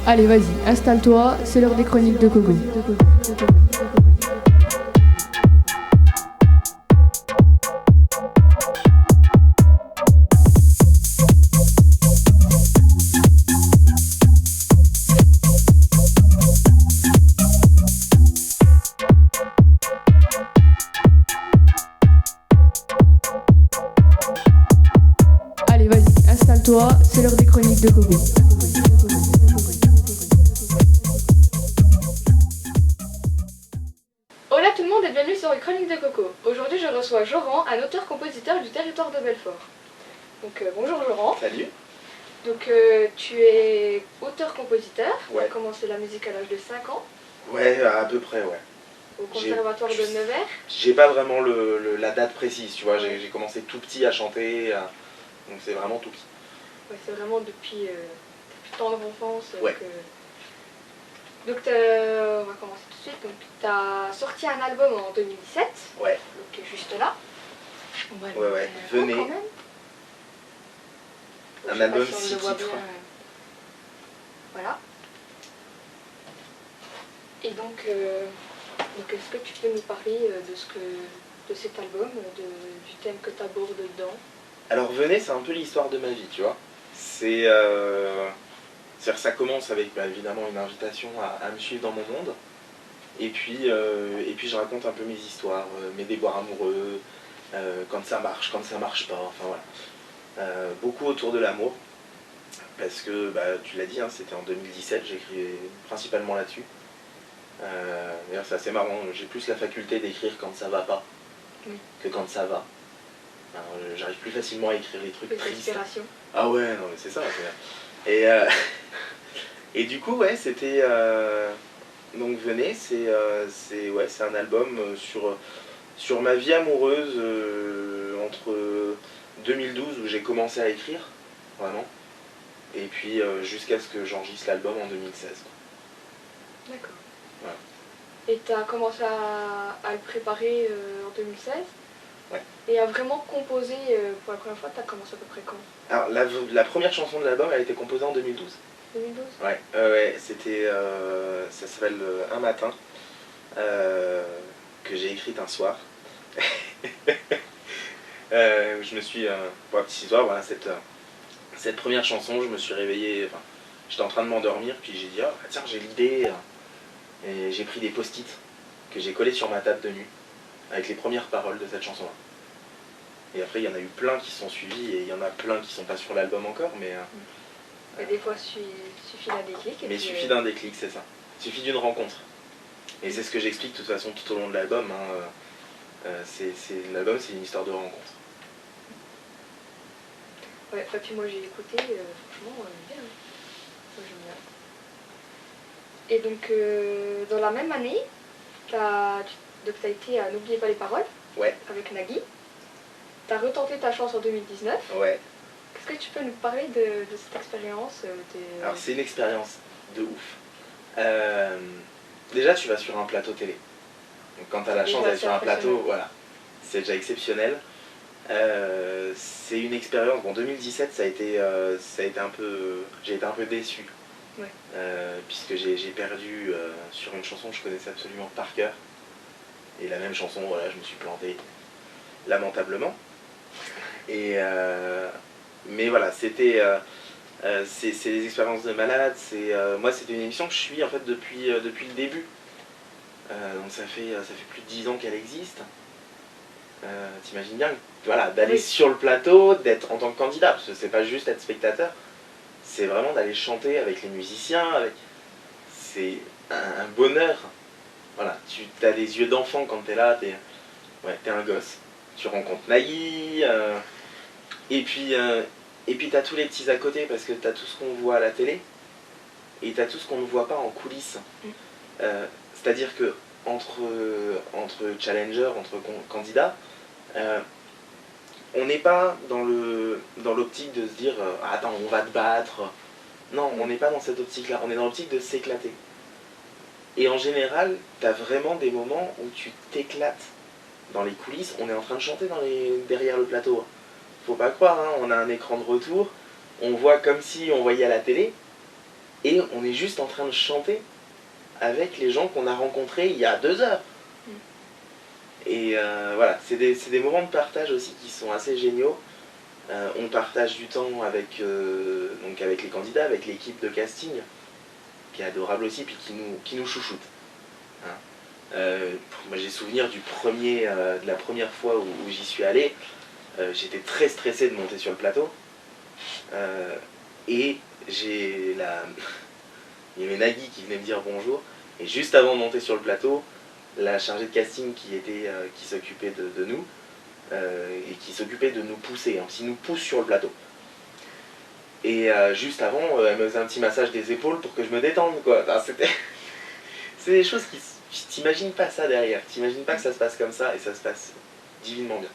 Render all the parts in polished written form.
Allez, vas-y, installe-toi, c'est l'heure des chroniques de Coco. Allez, vas-y, installe-toi, c'est l'heure des chroniques de Coco. Hola tout le monde et bienvenue sur les Chroniques de Coco. Aujourd'hui je reçois Joran, un auteur-compositeur du territoire de Belfort. Donc bonjour Joran. Salut. Donc tu es auteur-compositeur, tu Ouais. as commencé la musique à l'âge de 5 ans, Ouais, à peu près, ouais. au conservatoire de Nevers. J'ai pas vraiment la date précise, tu vois. Ouais. J'ai commencé tout petit à chanter, donc c'est vraiment tout petit. Ouais, c'est vraiment depuis tendre enfance. Ouais. Donc on va commencer tout de suite. Donc tu as sorti un album en 2017, Ouais, donc juste là. On va le ouais, mettre en venez. avant quand même. Je Un sais pas album si on 6 le voit titres. bien, voilà. Et donc est-ce que tu peux nous parler de cet album, du thème que tu abordes dedans? Alors venez, c'est un peu l'histoire de ma vie, tu vois. C'est, c'est-à-dire ça commence avec évidemment une invitation à me suivre dans mon monde. Et puis je raconte un peu mes histoires, mes déboires amoureux, quand ça marche pas, enfin voilà. Beaucoup autour de l'amour, parce que tu l'as dit, hein, c'était en 2017, j'écris principalement là-dessus. D'ailleurs c'est assez marrant, j'ai plus la faculté d'écrire quand ça va pas que quand ça va. Alors, j'arrive plus facilement à écrire les trucs Les tristes. inspirations. Ah ouais, non mais c'est ça. Et, et du coup ouais, c'était... donc venez, c'est un album sur ma vie amoureuse entre 2012 où j'ai commencé à écrire, vraiment, et puis jusqu'à ce que j'enregistre l'album en 2016. D'accord. Voilà. Et tu as commencé à le préparer en 2016. Ouais. Et à vraiment composer pour la première fois, tu as commencé à peu près quand? Alors la première chanson de l'album, elle a été composée en 2012. 2012. Ouais, ouais, c'était, ça s'appelle Un matin, que j'ai écrite un soir. Je me suis, pour la petite histoire, voilà, cette première chanson, je me suis réveillé, enfin, j'étais en train de m'endormir, puis j'ai dit, ah tiens, j'ai l'idée, et j'ai pris des post-it que j'ai collés sur ma table de nuit, avec les premières paroles de cette chanson-là. Et après, il y en a eu plein qui sont suivis, et il y en a plein qui sont pas sur l'album encore, mais... Et des fois, suffit d'un déclic. Mais il suffit d'un déclic, c'est ça. Il suffit d'une rencontre. Et c'est ce que j'explique de toute façon tout au long de l'album. Hein. L'album, c'est une histoire de rencontre. Ouais, et puis moi j'ai écouté, franchement, bien. Moi j'aime bien. Et donc, dans la même année, t'as été à N'oubliez pas les paroles, Ouais, avec Nagui. T'as retenté ta chance en 2019. ouais. Est-ce que tu peux nous parler de cette expérience Alors c'est une expérience de ouf. Déjà, tu vas sur un plateau télé. Donc quand tu as la chance d'être sur un plateau, voilà, c'est déjà exceptionnel. C'est une expérience. Bon, 2017, ça a été un peu, j'ai été un peu déçu, ouais. puisque j'ai perdu sur une chanson que je connaissais absolument par cœur. Et la même chanson, voilà, je me suis planté lamentablement. Et mais voilà, c'était c'est des expériences de malade. Moi, c'était une émission que je suis en fait depuis le début. Donc ça fait plus de 10 ans qu'elle existe. T'imagines bien, voilà, d'aller sur le plateau, d'être en tant que candidat, parce que c'est pas juste être spectateur, c'est vraiment d'aller chanter avec les musiciens, c'est un bonheur. Voilà, tu as les yeux d'enfant quand t'es là, t'es un gosse. Tu rencontres Nagui, et puis t'as tous les petits à côté, parce que t'as tout ce qu'on voit à la télé, et t'as tout ce qu'on ne voit pas en coulisses. C'est-à-dire que entre challengers, entre candidats, on n'est pas dans l'optique de se dire attends, on va te battre. Non, on n'est pas dans cette optique-là, on est dans l'optique de s'éclater. Et en général, tu as vraiment des moments où tu t'éclates. Dans les coulisses, on est en train de chanter derrière le plateau. Faut pas croire, hein, on a un écran de retour, on voit comme si on voyait à la télé, et on est juste en train de chanter avec les gens qu'on a rencontrés il y a 2 heures. Et voilà, c'est des moments de partage aussi qui sont assez géniaux. On partage du temps avec, donc avec les candidats, avec l'équipe de casting, qui est adorable aussi, puis qui nous chouchoute. Hein. Moi j'ai souvenir de la première fois où j'y suis allé. J'étais très stressé de monter sur le plateau. Et il y avait Nagui qui venait me dire bonjour. Et juste avant de monter sur le plateau, la chargée de casting qui s'occupait de nous, et qui s'occupait de nous pousser, hein, qui nous pousse sur le plateau. Et juste avant, elle me faisait un petit massage des épaules pour que je me détende, quoi. Enfin, c'est des choses qui... T'imagines pas ça derrière, t'imagines pas que ça se passe comme ça, et ça se passe divinement bien.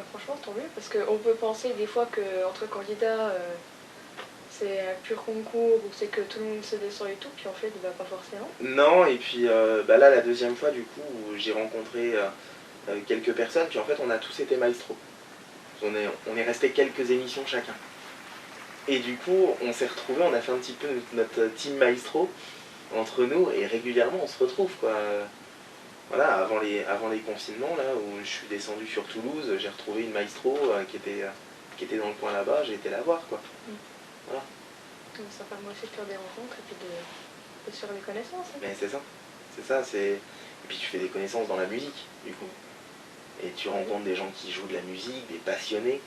Franchement, tant mieux, parce qu'on peut penser des fois qu'entre candidats, c'est un pur concours, ou c'est que tout le monde se descend et tout, puis en fait, bah, pas forcément. Non, et puis là, la deuxième fois, du coup, où j'ai rencontré quelques personnes, puis en fait, on a tous été maestros. On est resté quelques émissions chacun. Et du coup, on s'est retrouvés, on a fait un petit peu notre team maestro entre nous, et régulièrement, on se retrouve, quoi. Voilà, avant les confinements, là, où je suis descendu sur Toulouse, j'ai retrouvé une maestro qui était dans le coin là-bas, j'ai été la voir, quoi. Voilà. Ça permet aussi de faire des rencontres et puis de se faire des connaissances. Hein. Mais c'est ça, et puis tu fais des connaissances dans la musique, du coup. Et tu rencontres des gens qui jouent de la musique, des passionnés.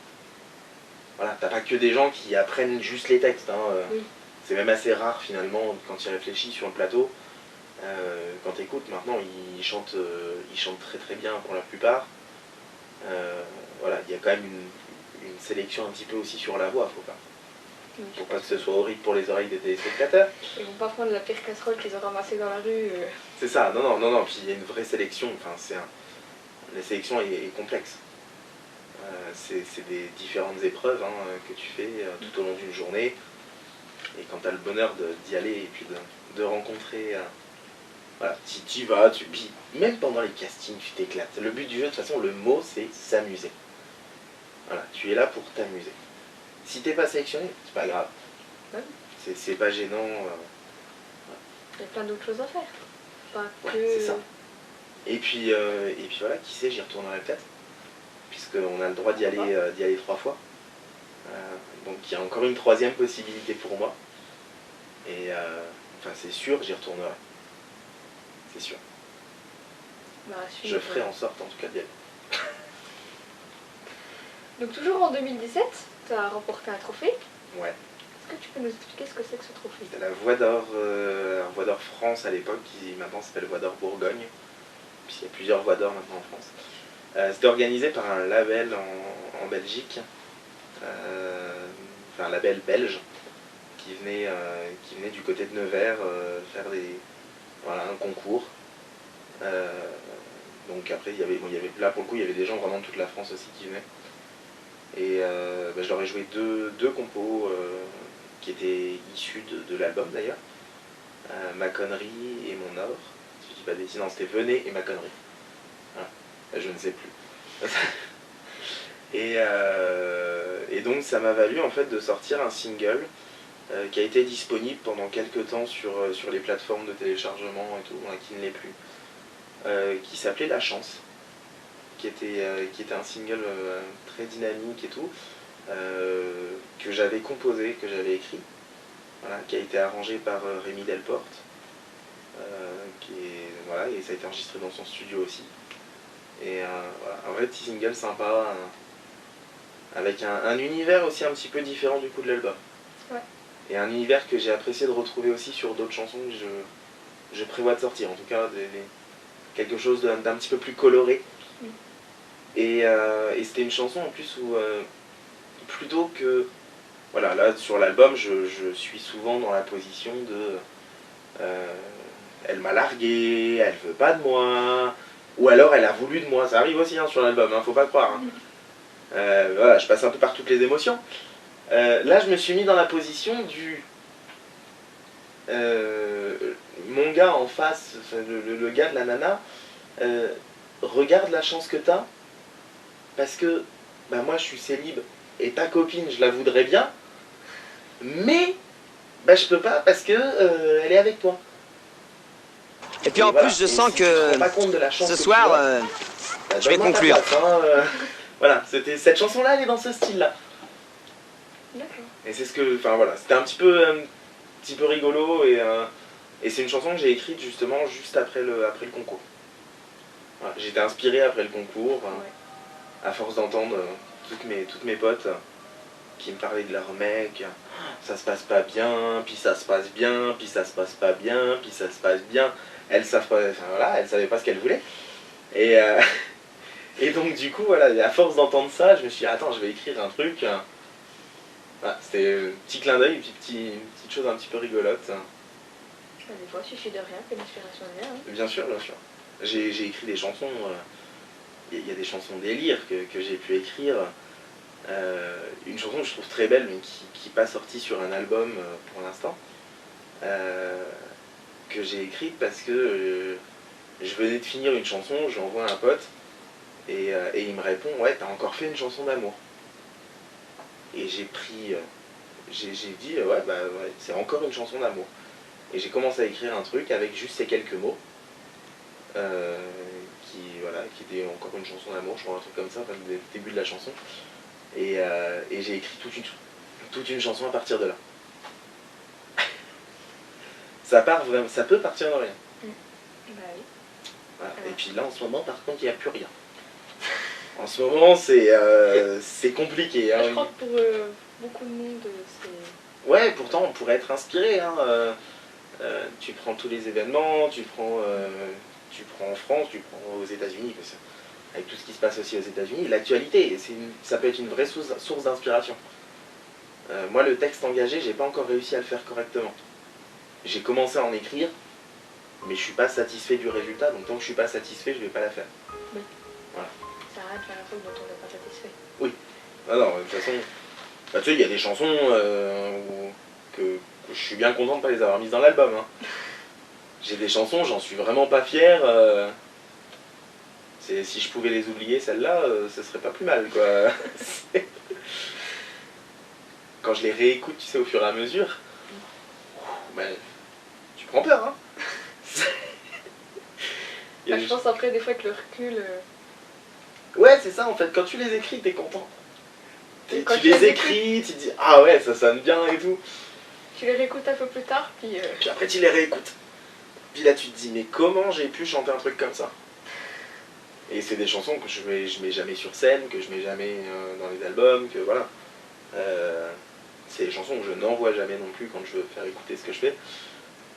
Voilà, t'as pas que des gens qui apprennent juste les textes, hein. Oui. C'est même assez rare, finalement, quand tu réfléchis sur le plateau. Quand tu écoutes, maintenant, ils chantent très très bien pour la plupart. Voilà, il y a quand même une sélection un petit peu aussi sur la voix, faut pas que ce soit horrible pour les oreilles des téléspectateurs. Ils vont pas prendre la pire casserole qu'ils ont ramassée dans la rue. C'est ça, non, puis il y a une vraie sélection, enfin, la sélection est complexe. C'est des différentes épreuves, hein, que tu fais tout au long d'une journée. Et quand tu as le bonheur d'y aller et puis de rencontrer... voilà, tu y vas, puis même pendant les castings, tu t'éclates. Le but du jeu, de toute façon, le mot, c'est s'amuser. Voilà, tu es là pour t'amuser. Si t'es pas sélectionné, c'est pas grave. Ouais. C'est pas gênant. Il y a plein d'autres choses à faire. Pas Ouais, que... c'est ça. Et puis voilà, qui sait, j'y retournerai peut-être. Puisqu'on a le droit d'y aller 3 fois. Donc il y a encore une 3e possibilité pour moi. Et enfin, c'est sûr, j'y retournerai. C'est sûr. Bah, Je ferai en sorte, en tout cas, d'y aller. Donc toujours en 2017, tu as remporté un trophée. Ouais. Est-ce que tu peux nous expliquer ce que c'est que ce trophée? C'était la Voix d'Or France à l'époque, qui maintenant s'appelle Voix d'Or Bourgogne. Puis il y a plusieurs Voix d'Or maintenant en France. C'était organisé par un label en Belgique, enfin un label belge, qui venait du côté de Nevers faire un concours. Donc après, là pour le coup, il y avait des gens vraiment de toute la France aussi qui venaient. Et je leur ai joué deux compos qui étaient issus de l'album d'ailleurs. Ma connerie et mon or. Si je dis pas de bêtises, non, c'était Venez et ma connerie. Voilà. Je ne sais plus. Et donc ça m'a valu en fait de sortir un single qui a été disponible pendant quelques temps sur les plateformes de téléchargement et tout, qui ne l'est plus, qui s'appelait La Chance, qui était un single très dynamique et tout, que j'avais composé, que j'avais écrit, voilà, qui a été arrangé par Rémi Delporte, et ça a été enregistré dans son studio aussi. Et voilà, un vrai petit single sympa, avec un univers aussi un petit peu différent du coup de l'album. Ouais. Et un univers que j'ai apprécié de retrouver aussi sur d'autres chansons que je prévois de sortir, en tout cas quelque chose d'un petit peu plus coloré. Oui. Et c'était une chanson en plus où, plutôt que... Voilà, là sur l'album, je suis souvent dans la position de... elle m'a largué, elle veut pas de moi, ou alors elle a voulu de moi. Ça arrive aussi hein, sur l'album, hein, faut pas croire. Hein. Voilà, je passe un peu par toutes les émotions. Là, je me suis mis dans la position du... mon gars en face, le gars de la nana, regarde la chance que t'as, parce que bah, moi je suis célib, et ta copine, je la voudrais bien, mais Bah je peux pas parce que elle est avec toi. Et puis en voilà. plus, je Et sens si tu te que rends pas compte de la chance ce que soir, tu as, bah, je vais donne-moi ta conclure. place, hein, voilà, cette chanson-là, elle est dans ce style-là. D'accord. Et c'est ce que, enfin voilà, c'était un petit peu rigolo et c'est une chanson que j'ai écrite justement juste après le concours. Voilà, j'étais inspiré après le concours, à force d'entendre toutes mes potes qui me parlaient de leur mec, ça se passe pas bien, puis ça se passe bien, puis ça se passe pas bien, puis ça se passe bien. Elles savent pas, enfin voilà, elles savaient pas ce qu'elles voulaient. Et, et donc du coup voilà, à force d'entendre ça, je me suis dit attends, je vais écrire un truc. Voilà, c'était un petit clin d'œil, une petite chose un petit peu rigolote. Des fois, il suffit de rien que l'inspiration vient. Hein. Bien sûr, bien sûr. J'ai écrit des chansons, il y a des chansons délire que j'ai pu écrire. Une chanson que je trouve très belle mais qui n'est pas sortie sur un album pour l'instant, que j'ai écrite parce que je venais de finir une chanson, je l'envoie à un pote et il me répond ouais t'as encore fait une chanson d'amour. Et j'ai pris, j'ai dit ouais bah ouais, c'est encore une chanson d'amour. Et j'ai commencé à écrire un truc avec juste ces quelques mots. Qui était encore une chanson d'amour, je crois, un truc comme ça, enfin, le début de la chanson. Et j'ai écrit toute une chanson à partir de là. Ça peut partir de rien. Bah oui. Voilà. Et puis là, en ce moment, par contre, il n'y a plus rien. En ce moment, c'est compliqué. Hein. Je crois que pour beaucoup de monde, c'est... Ouais, pourtant, on pourrait être inspiré. Hein. Tu prends tous les événements, tu prends en France, tu prends aux États-Unis, avec tout ce qui se passe aussi aux États-Unis, l'actualité, ça peut être une vraie source d'inspiration. Moi, le texte engagé, j'ai pas encore réussi à le faire correctement. J'ai commencé à en écrire, mais je suis pas satisfait du résultat, donc tant que je suis pas satisfait, je vais pas la faire. Oui. Voilà. Ça arrête de faire un truc dont on n'est pas satisfait. Oui. Ah non, de toute façon, bah, tu sais, il y a des chansons que je suis bien content de pas les avoir mises dans l'album. Hein. J'ai des chansons, j'en suis vraiment pas fier. Si je pouvais les oublier, celles-là, ce serait pas plus mal, quoi. Quand je les réécoute, tu sais, au fur et à mesure, ben, tu prends peur, hein. Je pense après, des fois, avec le recul... Ouais, c'est ça, en fait, quand tu les écris, t'es content. Tu les écris, tu te dis, ah ouais, ça sonne bien et tout. Tu les réécoutes un peu plus tard, puis... Puis après, tu les réécoutes. Puis là, tu te dis, mais comment j'ai pu chanter un truc comme ça? Et c'est des chansons que je mets jamais sur scène, que je mets jamais dans les albums, que voilà. C'est des chansons que je n'envoie jamais non plus quand je veux faire écouter ce que je fais.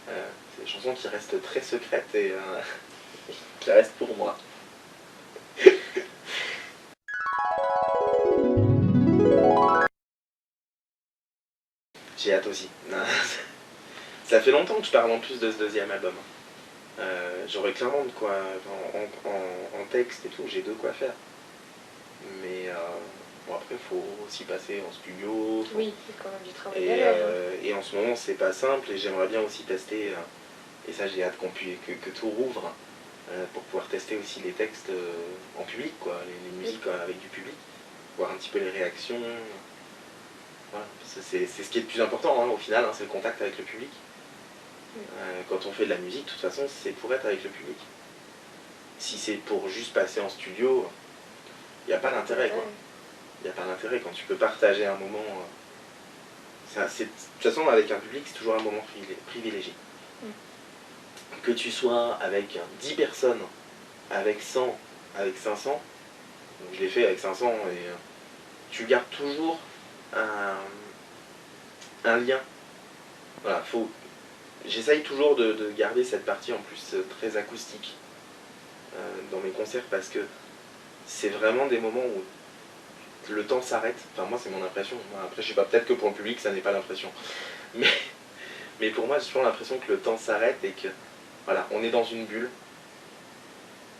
C'est des chansons qui restent très secrètes et qui restent pour moi. J'ai hâte aussi. Ça fait longtemps que je parle en plus de ce deuxième album. J'aurais clairement de quoi, en texte et tout, j'ai de quoi faire. Mais bon, après, il faut aussi passer en studio. Oui, c'est quand même du travail derrière. Et en ce moment, c'est pas simple et j'aimerais bien aussi tester, et ça j'ai hâte que tout rouvre, pour pouvoir tester aussi les textes en public, quoi, les musiques avec du public, voir un petit peu les réactions. Voilà. C'est ce qui est le plus important hein, au final, hein, c'est le contact avec le public. Quand on fait de la musique, de toute façon, c'est pour être avec le public. Si c'est pour juste passer en studio, il n'y a pas d'intérêt, quoi. Il n'y a pas d'intérêt quand tu peux partager un moment. De toute façon, avec un public, c'est toujours un moment privilégié. Que tu sois avec 10 personnes, avec 100, avec 500, donc je l'ai fait avec 500, et tu gardes toujours un lien. Voilà, j'essaye toujours de garder cette partie en plus très acoustique dans mes concerts parce que c'est vraiment des moments où le temps s'arrête. Enfin moi c'est mon impression. Après je sais pas, peut-être que pour le public ça n'est pas l'impression. Mais pour moi j'ai toujours l'impression que le temps s'arrête et que voilà, on est dans une bulle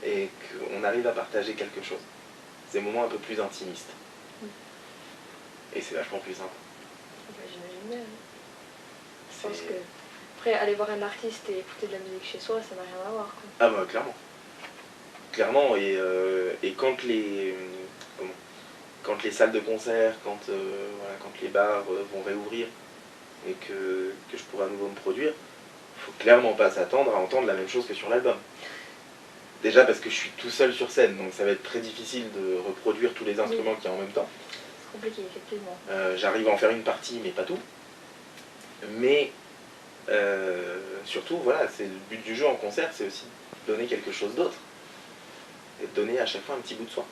et qu'on arrive à partager quelque chose. C'est des moments un peu plus intimistes. Et c'est vachement plus simple. J'imagine bien. Je pense que après aller voir un artiste et écouter de la musique chez soi, ça n'a rien à voir. Quoi. Ah bah clairement. Clairement, et quand les salles de concert, quand les bars vont réouvrir, et que je pourrais à nouveau me produire, il faut clairement pas s'attendre à entendre la même chose que sur l'album. Déjà parce que je suis tout seul sur scène, donc ça va être très difficile de reproduire tous les instruments qu'il y a en même temps. C'est compliqué, effectivement. J'arrive à en faire une partie, mais pas tout. Mais surtout, voilà, c'est le but du jeu en concert, c'est aussi de donner quelque chose d'autre. Et de donner à chaque fois un petit bout de soi.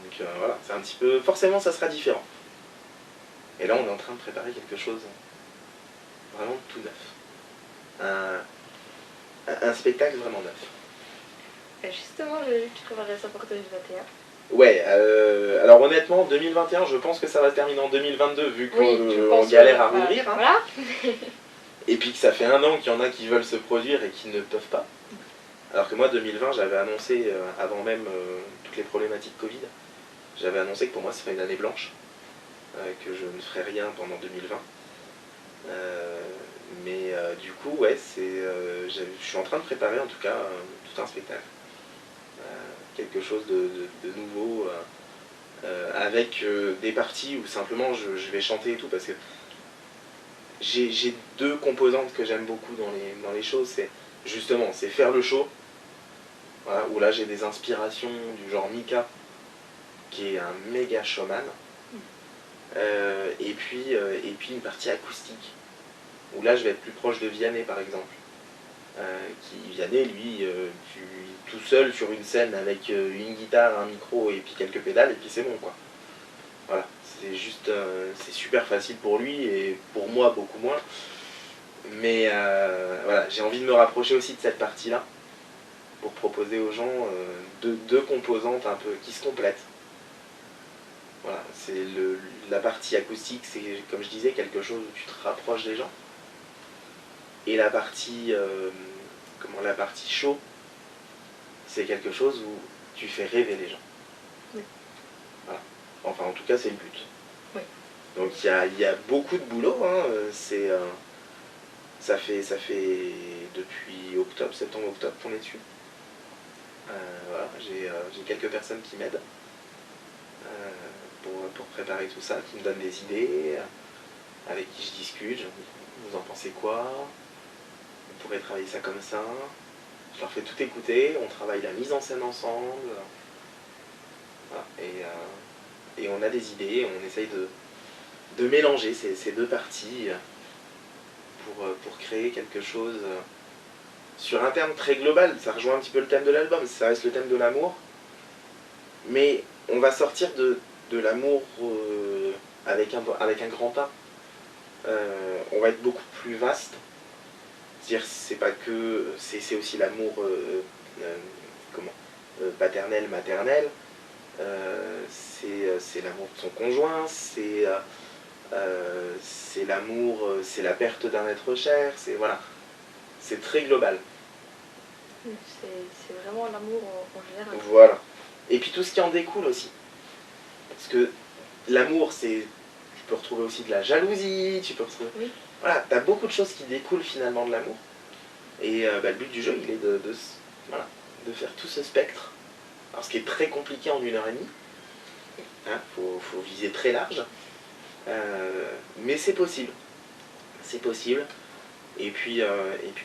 Donc voilà, c'est un petit peu... Forcément, ça sera différent. Et là, on est en train de préparer quelque chose vraiment tout neuf. Un spectacle vraiment neuf. Justement, j'ai vu que tu préparais ça pour 2021. Ouais, alors honnêtement, 2021, je pense que ça va se terminer en 2022, vu qu'on galère à rouvrir. Hein. Voilà. Et puis que ça fait 1 an qu'il y en a qui veulent se produire et qui ne peuvent pas. Alors que moi, 2020, j'avais annoncé, avant même toutes les problématiques Covid, j'avais annoncé que pour moi, ce serait une année blanche, que je ne ferais rien pendant 2020. Mais du coup, ouais, je suis en train de préparer en tout cas tout un spectacle. Quelque chose de nouveau, avec des parties où simplement je vais chanter et tout, parce que j'ai 2 composantes que j'aime beaucoup dans les choses, c'est justement, c'est faire le show, voilà, où là j'ai des inspirations du genre Mika, qui est un méga showman, et puis une partie acoustique, où là je vais être plus proche de Vianney par exemple. Vianney, lui, tout seul sur une scène avec une guitare, un micro et puis quelques pédales, et puis c'est bon, quoi. Voilà, c'est juste, c'est super facile pour lui, et pour moi, beaucoup moins. Mais voilà, j'ai envie de me rapprocher aussi de cette partie-là, pour proposer aux gens deux composantes un peu qui se complètent. Voilà, c'est la partie acoustique, c'est, comme je disais, quelque chose où tu te rapproches des gens. Et la partie show, c'est quelque chose où tu fais rêver les gens. Oui. Voilà. Enfin, en tout cas, c'est le but. Oui. Donc il y a beaucoup de boulot. Hein. Ça fait depuis septembre-octobre qu'on est dessus. Voilà, j'ai quelques personnes qui m'aident pour préparer tout ça, qui me donnent des idées, avec qui je discute. Je dis, vous en pensez quoi? On pourrait travailler ça comme ça. Je leur fais tout écouter, on travaille la mise en scène ensemble. Voilà. Et on a des idées, on essaye de mélanger ces 2 parties pour créer quelque chose sur un terme très global. Ça rejoint un petit peu le thème de l'album, ça reste le thème de l'amour. Mais on va sortir de l'amour avec un grand A. On va être beaucoup plus vaste. C'est-à-dire, c'est pas que. C'est aussi l'amour paternel, maternel. C'est l'amour de son conjoint. C'est l'amour, c'est la perte d'un être cher. Voilà. C'est très global. C'est vraiment l'amour en général. Voilà. Et puis tout ce qui en découle aussi. Parce que l'amour, tu peux retrouver aussi de la jalousie, tu peux retrouver... Oui. Voilà, t'as beaucoup de choses qui découlent finalement de l'amour. Et le but du jeu, il est de faire tout ce spectre. Alors ce qui est très compliqué en 1h30. Hein, faut viser très large. Mais c'est possible. C'est possible. Et puis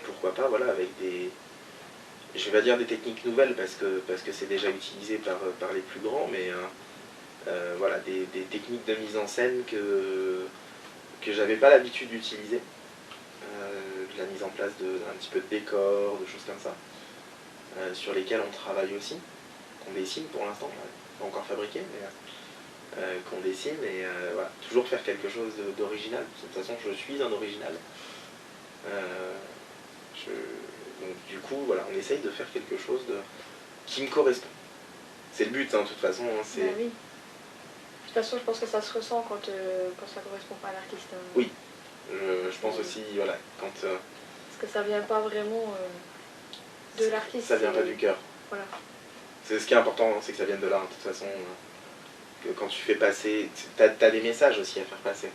pourquoi pas, voilà, avec je vais pas dire des techniques nouvelles parce que c'est déjà utilisé par les plus grands, mais voilà, des techniques de mise en scène que j'avais pas l'habitude d'utiliser. De la mise en place d'un petit peu de décor, de choses comme ça, sur lesquelles on travaille aussi, qu'on dessine pour l'instant, pas encore fabriqué, mais qu'on dessine, et voilà, toujours faire quelque chose d'original. De toute façon, je suis un original. Donc du coup, voilà, on essaye de faire quelque chose qui me correspond. C'est le but, hein, de toute façon. Hein, Bah oui. De toute façon, je pense que ça se ressent quand ça correspond pas à l'artiste. Hein. Oui, je pense aussi, voilà, quand... Parce que ça vient pas vraiment de l'artiste. Ça vient pas du cœur. Voilà. C'est ce qui est important, c'est que ça vienne de là, hein, de toute façon. Que quand tu fais passer... T'as des messages aussi à faire passer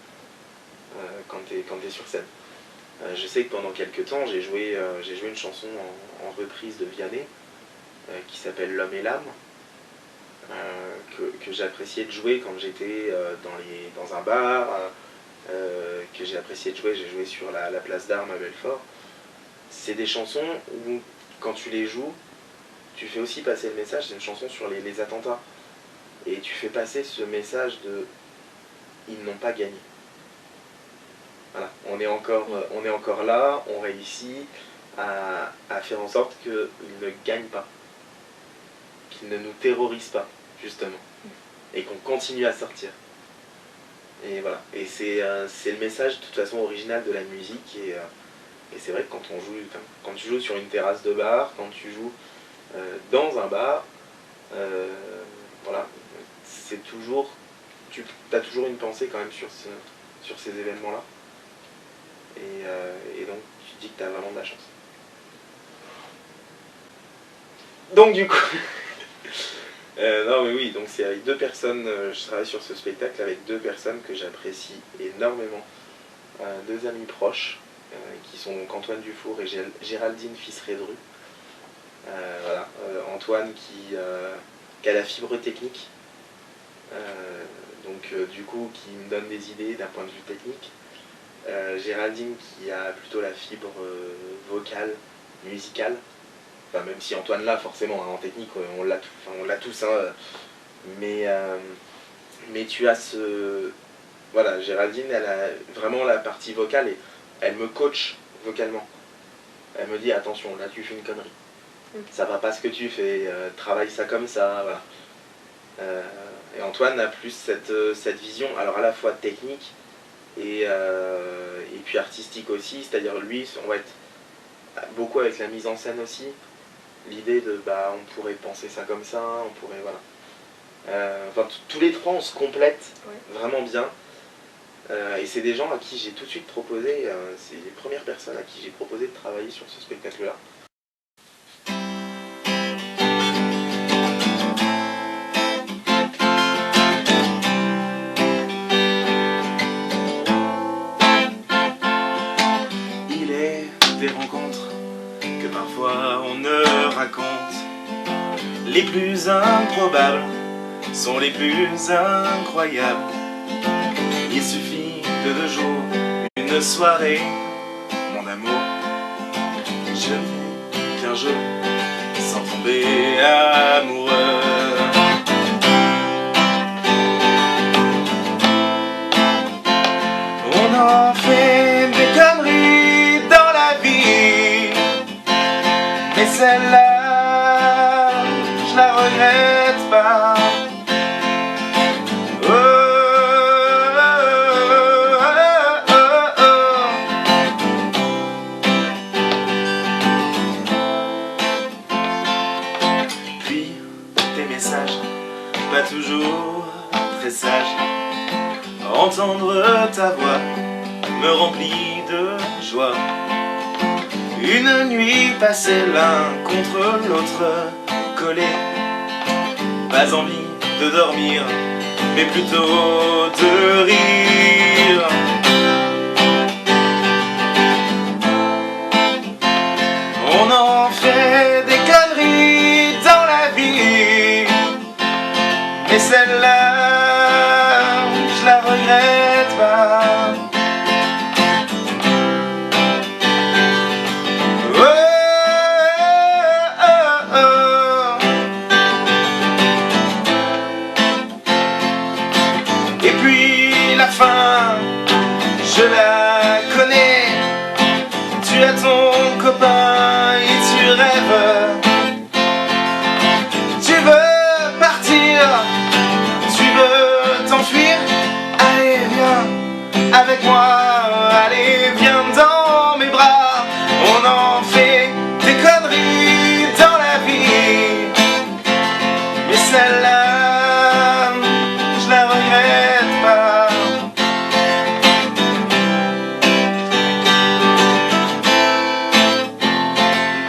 quand t'es sur scène. Je sais que pendant quelques temps, j'ai joué une chanson en reprise de Vianney qui s'appelle L'homme et l'âme, que j'appréciais de jouer quand j'étais dans un bar, que j'ai apprécié de jouer. J'ai joué sur la place d'Armes à Belfort. C'est des chansons où, quand tu les joues, tu fais aussi passer le message. C'est une chanson sur les attentats. Et tu fais passer ce message de « ils n'ont pas gagné ». Voilà, on est encore là, on réussit à faire en sorte qu'ils ne gagnent pas, qu'ils ne nous terrorisent pas, justement, et qu'on continue à sortir. Et voilà, et c'est le message de toute façon original de la musique, et c'est vrai que quand tu joues sur une terrasse de bar, quand tu joues dans un bar, voilà, c'est toujours, tu as toujours une pensée quand même sur ces événements-là. Et donc tu te dis que tu as vraiment de la chance. Donc du coup, non mais oui, donc c'est avec 2 personnes, je travaille sur ce spectacle avec 2 personnes que j'apprécie énormément, 2 amis proches, qui sont donc Antoine Dufour et Géraldine Fils-Redru. Voilà, Antoine qui a la fibre technique, donc du coup qui me donne des idées d'un point de vue technique. Géraldine qui a plutôt la fibre vocale, musicale. Enfin, même si Antoine l'a forcément, hein, en technique, on l'a tous. Hein, mais tu as ce... Voilà, Géraldine, elle a vraiment la partie vocale et elle me coach vocalement. Elle me dit attention, là tu fais une connerie. Ça va pas ce que tu fais, travaille ça comme ça, voilà. Et Antoine a plus cette vision, alors à la fois technique, et puis artistique aussi, c'est-à-dire lui, on va être beaucoup avec la mise en scène aussi, l'idée de on pourrait penser ça comme ça, on pourrait, voilà. Enfin, tous les 3 on se complète vraiment bien, et c'est des gens à qui j'ai tout de suite proposé, c'est les premières personnes à qui j'ai proposé de travailler sur ce spectacle-là. Des rencontres que parfois on ne raconte. Les plus improbables sont les plus incroyables. Il suffit de 2 jours, une soirée, mon amour. Je ne fais qu'un jeu sans tomber amoureux. On en fait des conneries dans la vie, mais celle-là, je la regrette pas. Oh, oh, oh, oh. Puis tes messages, pas toujours très sages. Entendre ta voix me remplit de joie. Une nuit passée l'un contre l'autre, collés. Pas envie de dormir, mais plutôt de rire. On en fait des conneries dans la vie, mais celle-là, je la regrette pas. Et puis la fin, je la connais. Tu as ton copain et tu rêves. Tu veux partir, tu veux t'enfuir. Allez viens avec moi, allez viens dans mes bras. On en fait des conneries dans la vie, mais celle-là, je la regrette pas.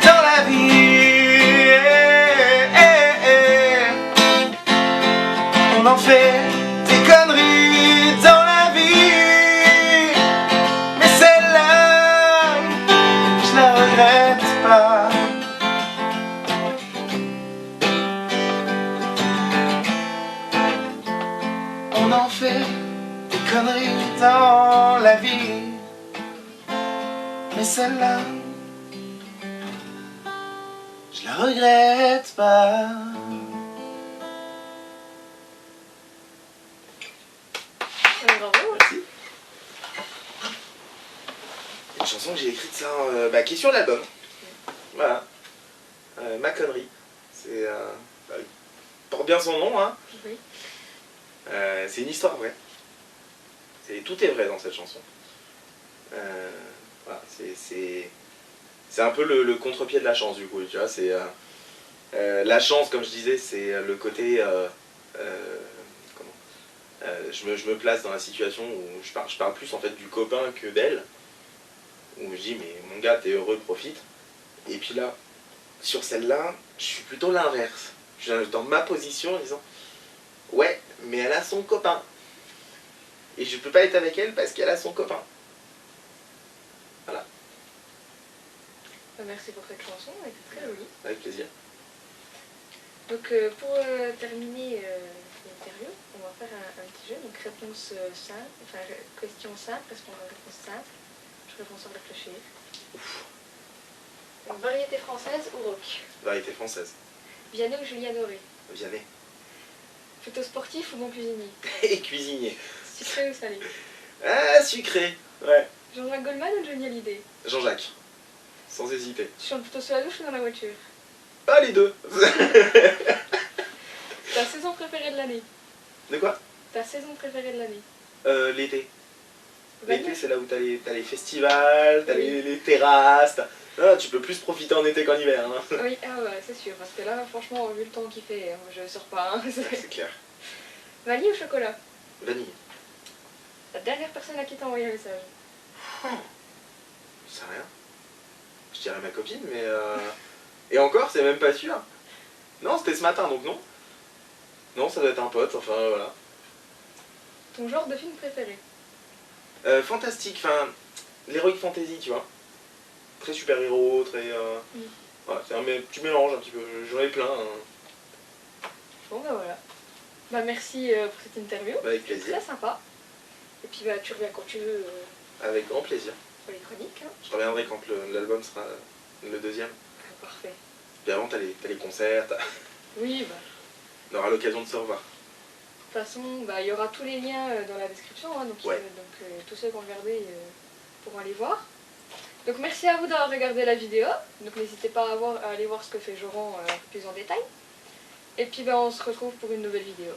Dans la vie, on en fait des conneries dans la vie, mais celle-là, je la regrette pas. On en fait des conneries dans la vie, mais celle-là, je la regrette pas. Bravo. Merci. Une chanson que j'ai écrite ça, qui est sur l'album. Voilà. Ma connerie. C'est il porte bien son nom, hein. Oui. C'est une histoire vraie. Tout est vrai dans cette chanson. Voilà, c'est un peu le contre-pied de la chance du coup, tu vois. C'est la chance, comme je disais, c'est le côté je me place dans la situation où je parle plus en fait du copain que d'elle, où je dis mais mon gars t'es heureux, profite. Et puis là, sur celle-là, je suis plutôt l'inverse. Je suis dans ma position en disant ouais, mais elle a son copain. Et je peux pas être avec elle parce qu'elle a son copain. Voilà. Merci pour cette chanson, elle était très jolie. Avec plaisir. Donc pour terminer l'interview, on va faire un petit jeu, donc réponse simple, enfin question simple, répondre à réponse simple. Je réponds sans réfléchir. Donc, variété française ou rock? Variété française. Vianney ou Julien Doré? Vianney. Plutôt sportif ou bon cuisinier? Et cuisinier. Sucré ou salé? Ah, sucré. Ouais. Jean-Jacques Goldman ou Johnny Hallyday? Jean-Jacques. Sans hésiter. Tu chantes plutôt sur la douche ou dans la voiture? Ah, les deux. Ta saison préférée de l'année? De quoi? Ta saison préférée de l'année? L'été. Vanille. L'été, c'est là où t'as les festivals, t'as les terrasses. Tu peux plus profiter en été qu'en hiver. Hein. Oui, ah ouais, c'est sûr, parce que là, franchement, vu le temps qu'il fait, je sors pas. Hein. C'est clair. Vanille ou chocolat? Vanille. La dernière personne à qui t'as envoyé un message? Je sais rien. Je dirais ma copine, mais... Et encore, c'est même pas sûr. Non, c'était ce matin, donc non. Non, ça doit être un pote, enfin voilà. Ton genre de film préféré? Fantastique, enfin... L'heroic fantasy, tu vois. Très super-héros, très... Voilà, c'est un petit mélange un petit peu. J'en ai plein. Hein. Bon, bah voilà. Bah merci pour cette interview. Bah, avec C'était plaisir. très sympa. Et puis bah tu reviens quand tu veux Avec grand plaisir. pour les chroniques. Hein. Je reviendrai quand l'album sera le deuxième. Ah, parfait. Puis avant, t'as les concerts, Oui, bah. on aura l'occasion de se revoir. De toute façon, bah, il y aura tous les liens dans la description, hein, donc, Ouais. tous ceux qui ont regardé pourront aller voir. Donc merci à vous d'avoir regardé la vidéo, donc n'hésitez pas à aller voir ce que fait Joran un peu plus en détail. Et puis bah, on se retrouve pour une nouvelle vidéo.